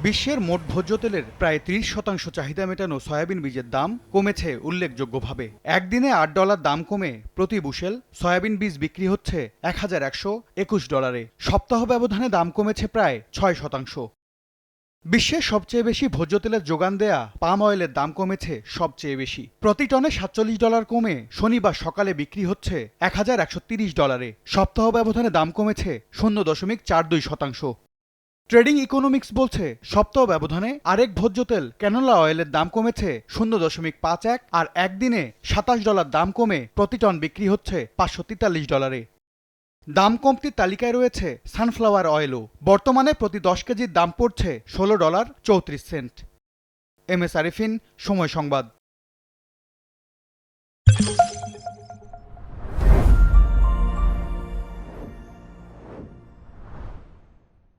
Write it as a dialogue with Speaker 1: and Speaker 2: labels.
Speaker 1: বিশ্বের মোট ভোজ্য তেলের প্রায় ৩০% চাহিদা মেটানো সয়াবিন বীজের দাম কমেছে উল্লেখযোগ্যভাবে। একদিনে $৮ দাম কমে প্রতি বুশেল সয়াবিন বীজ বিক্রি হচ্ছে $১,১২১। সপ্তাহ ব্যবধানে দাম কমেছে প্রায় ৬%। বিশ্বের সবচেয়ে বেশি ভোজ্য তেলের যোগান দেয়া পাম অয়েলের দাম কমেছে সবচেয়ে বেশি। প্রতি টনে $৪৭ কমে শনিবার সকালে বিক্রি হচ্ছে $১,১৩০। সপ্তাহ ব্যবধানে দাম কমেছে ০.৪২%। ট্রেডিং ইকোনমিক্স বলছে সপ্তাহ ব্যবধানে আরেক ভোজ্য তেল ক্যানোলা অয়েলের দাম কমেছে ০.৫১ আর একদিনে $২৭ দাম কমে প্রতি টন বিক্রি হচ্ছে $৫৪৩। দাম কমতির তালিকায় রয়েছে সানফ্লাওয়ার অয়েলও। বর্তমানে প্রতি ১০ কেজির দাম পড়ছে $১৬.৩৪। এম এস আরিফিন, সময় সংবাদ।